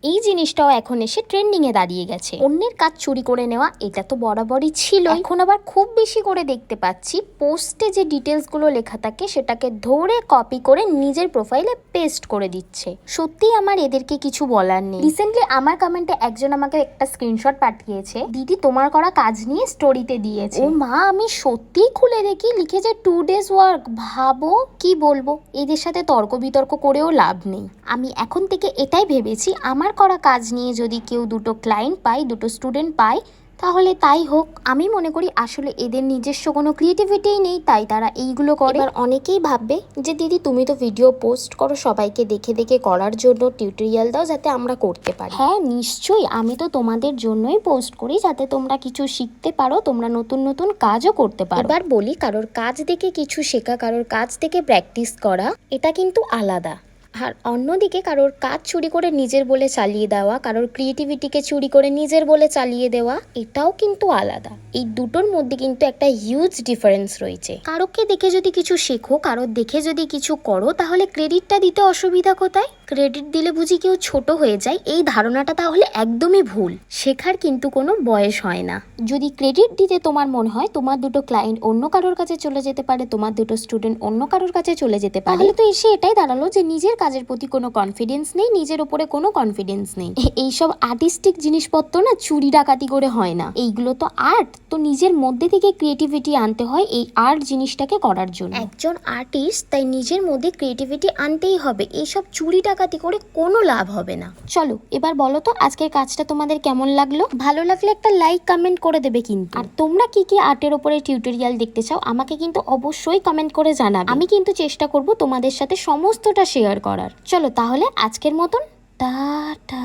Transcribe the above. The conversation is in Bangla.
এই জিনিসটাও এখন এসে ট্রেন্ডিং এ দাঁড়িয়ে গেছে। অন্যের কাজ চুরি করে নেওয়া এটা তো বরাবরই ছিল, এখন আবার খুব বেশি করে দেখতে পাচ্ছি পোস্টে যে ডিটেলস গুলো লেখা থাকে সেটাকে ধরে কপি করে নিজের প্রোফাইলে পেস্ট করে দিচ্ছে। সত্যি আমার এদেরকে কিছু বলার নেই। রিসেন্টলি আমার কমেন্টে একজন আমাকে একটা স্ক্রিনশট পাঠিয়েছে, দিদি তোমার করা কাজ নিয়ে স্টোরিতে দিয়েছে। ও মা, আমি সত্যি খুলে দেখি লিখেছে 2 days ওয়ার্ক। ভাবো কি বলবো, এদের সাথে তর্ক বিতর্ক করেও লাভ নেই। আমি এখন থেকে এটাই ভেবেছি, আমার করা কাজ নিয়ে যদি কেউ দুটো ক্লায়েন্ট পায়, দুটো স্টুডেন্ট পায়, তাহলে তাই হোক। আমি মনে করি আসলে এদের নিজস্ব কোনো ক্রিয়েটিভিটিই নেই, তাই তারা এইগুলো করে। এবার অনেকেই ভাববে যে দিদি তুমি তো ভিডিও পোস্ট করো সবাইকে দেখে দেখে করার জন্য, টিউটোরিয়াল দাও যাতে আমরা করতে পারি। হ্যাঁ নিশ্চয়ই, আমি তো তোমাদের জন্যই পোস্ট করি যাতে তোমরা কিছু শিখতে পারো, তোমরা নতুন নতুন কাজও করতে পারো। এবার বলি, কারোর কাজ দেখে কিছু শেখা, কারোর কাজ দেখে প্র্যাকটিস করা, এটা কিন্তু আলাদা। আর অন্যদিকে কারোর কাজ চুরি করে নিজের বলে চালিয়ে দেওয়া, কারোর ক্রিয়েটিভিটিকে চুরি করে নিজের বলে চালিয়ে দেওয়া, এটাও কিন্তু আলাদা। এই দুটোর মধ্যে কিন্তু একটা হিউজ ডিফারেন্স রয়েছে। কারোকে দেখে যদি কিছু শেখো, কারোর দেখে যদি কিছু করো, তাহলে ক্রেডিটটা দিতে অসুবিধা কোথায়? ক্রেডিট দিলে বুঝি কেউ ছোট হয়ে যায়, এই ধারণাটা তাহলে একদমই ভুল। শেখার কিন্তু কোনো বয়স হয় না। যদি ক্রেডিট দিতে তোমার মনে হয় তোমার দুটো ক্লায়েন্ট অন্য কারোর কাছে চলে যেতে পারে, তোমার দুটো স্টুডেন্ট অন্য কারোর কাছে চলে যেতে পারে, তাহলে তো এসে এটাই দাঁড়ালো যে নিজের কাজের প্রতি কোনো কনফিডেন্স নেই, নিজের উপরে কোনো কনফিডেন্স নেই। এইসব আর্টিস্টিক জিনিসপত্র না চুরি ডাকাতি করে হয় না, এইগুলো তো আর্ট। তো নিজের মধ্যে থেকে ক্রিয়েটিভিটি আনতে হয় এই আর্ট জিনিসটাকে করার জন্য। একজন আর্টিস্ট, তাই নিজের মধ্যে ক্রিয়েটিভিটি আনতেই হবে, এইসব চুরি ডাকাতি করে কোনো লাভ হবে না। চলো এবার বলো তো আজকের কাজটা তোমাদের কেমন লাগলো? ভালো লাগলে একটা লাইক কমেন্ট করে দেবে কিন্তু। আর তোমরা কি কি আর্টের উপরে টিউটোরিয়াল দেখতে চাও আমাকে কিন্তু অবশ্যই কমেন্ট করে জানাবে। আমি কিন্তু চেষ্টা করব তোমাদের সাথে সমস্তটা শেয়ার করার। চলো তাহলে আজকের মতন টাটা।